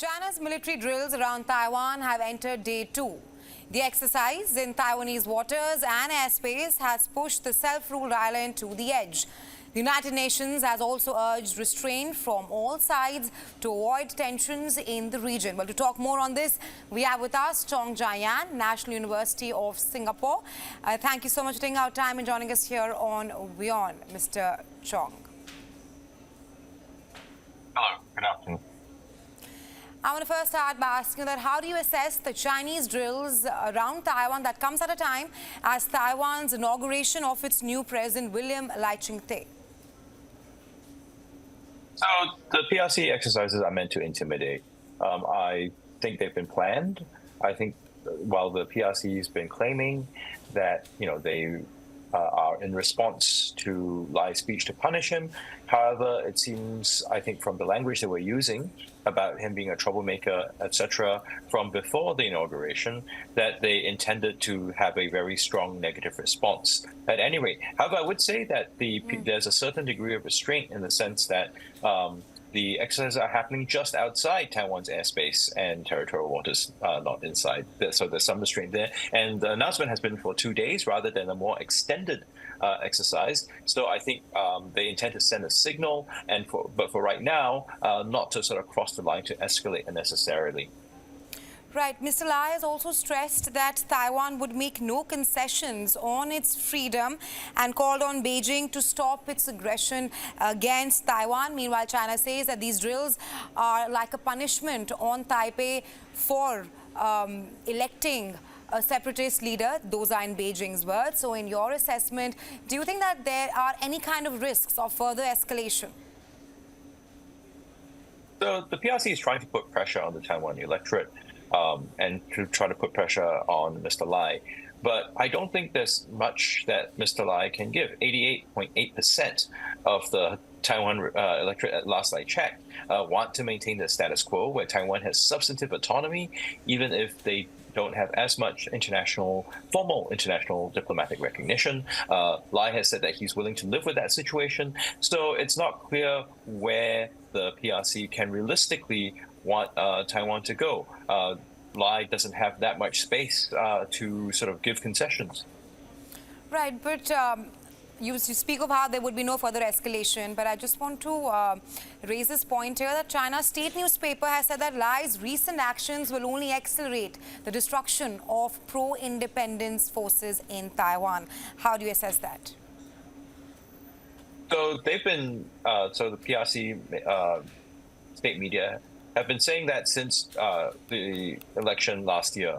China's military drills around Taiwan have entered day 2. The exercise in Taiwanese waters and airspace has pushed the self-ruled island to the edge. The United Nations has also urged restraint from all sides to avoid tensions in the region. Well, to talk more on this, we have with us Chong Jia-Yan, National University of Singapore. Thank you so much for taking our time and joining us here on WION, Mr. Chong. Hello, good afternoon. I want to first start by asking that how do you assess the Chinese drills around Taiwan that comes at a time as Taiwan's inauguration of its new president, William Lai Ching-te? So the PRC exercises are meant to intimidate. I think they've been planned. I think while the PRC has been claiming that, they are in response to Lai's speech to punish him. However, it seems, I think, from the language that we're using about him being a troublemaker, etc., from before the inauguration, that they intended to have a very strong negative response. At any rate, however, I would say that there's a certain degree of restraint in the sense that the exercises are happening just outside Taiwan's airspace and territorial waters, not inside. So there's some restraint there. And the announcement has been for 2 days rather than a more extended exercise. So I think they intend to send a signal, but for right now, not to sort of cross the line to escalate unnecessarily. Right. Mr. Lai has also stressed that Taiwan would make no concessions on its freedom and called on Beijing to stop its aggression against Taiwan. Meanwhile, China says that these drills are like a punishment on Taipei for electing a separatist leader. Those are in Beijing's words. So in your assessment, do you think that there are any kind of risks of further escalation? So the PRC is trying to put pressure on the Taiwan electorate and to try to put pressure on Mr. Lai. But I don't think there's much that Mr. Lai can give. 88.8% of the Taiwan electorate, at last I checked, want to maintain the status quo where Taiwan has substantive autonomy, even if they don't have as much formal international diplomatic recognition. Lai has said that he's willing to live with that situation. So it's not clear where the PRC can realistically want Taiwan to go. Lai doesn't have that much space to sort of give concessions. Right, but you speak of how there would be no further escalation, but I just want to raise this point here that China's state newspaper has said that Lai's recent actions will only accelerate the destruction of pro-independence forces in Taiwan. How do you assess that? So they've been, so the PRC state media have been saying that since the election last year.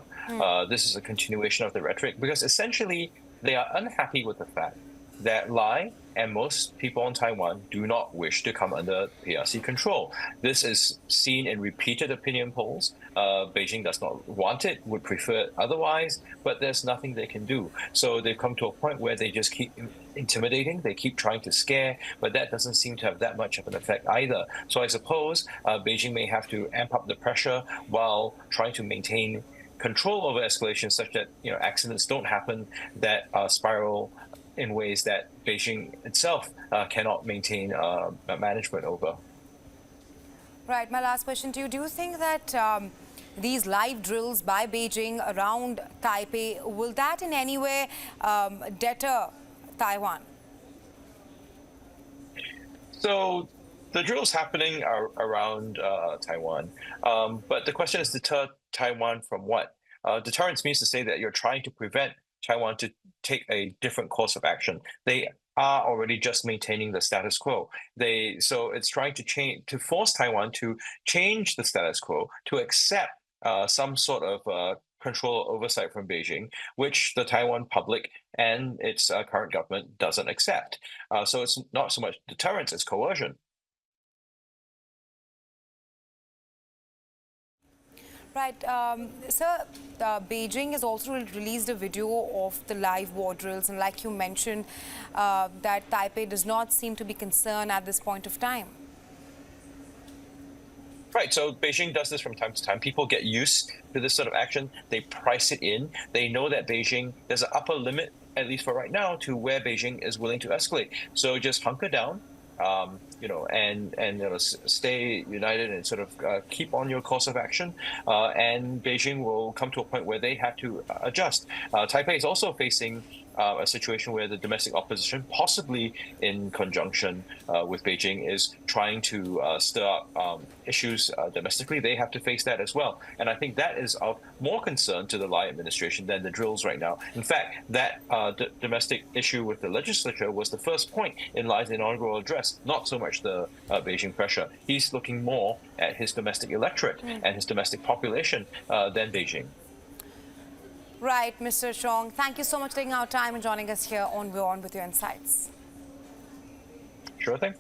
This is a continuation of the rhetoric because essentially they are unhappy with the fact that Lai and most people in Taiwan do not wish to come under PRC control. This is seen in repeated opinion polls. Beijing does not want it, would prefer it otherwise, but there's nothing they can do. So they've come to a point where they just keep intimidating, they keep trying to scare, but that doesn't seem to have that much of an effect either. So I suppose Beijing may have to amp up the pressure while trying to maintain control over escalation such that accidents don't happen that spiral in ways that Beijing itself cannot maintain management over. Right. My last question to you. Do you think that these live drills by Beijing around Taipei, will that in any way deter Taiwan? So the drills happening are around Taiwan. But the question is, deter Taiwan from what? Deterrence means to say that you're trying to prevent Taiwan to take a different course of action. They are already just maintaining the status quo. So it's trying to force Taiwan to change the status quo, to accept some sort of control or oversight from Beijing, which the Taiwan public and its current government doesn't accept. So it's not so much deterrence, it's coercion. Right. Sir, Beijing has also released a video of the live war drills, and like you mentioned, that Taipei does not seem to be concerned at this point of time. Right, so Beijing does this from time to time. People get used to this sort of action. They price it in. They know that there's an upper limit, at least for right now, to where Beijing is willing to escalate. So just hunker down, stay united and sort of keep on your course of action, and Beijing will come to a point where they have to adjust. Taipei is also facing a situation where the domestic opposition, possibly in conjunction with Beijing, is trying to stir up issues domestically. They have to face that as well. And I think that is of more concern to the Lai administration than the drills right now. In fact, that domestic issue with the legislature was the first point in Lai's inaugural address, not so much the Beijing pressure. He's looking more at his domestic electorate and his domestic population than Beijing. Right, Mr. Chong, thank you so much for taking our time and joining us here on WION with your insights. Sure thing.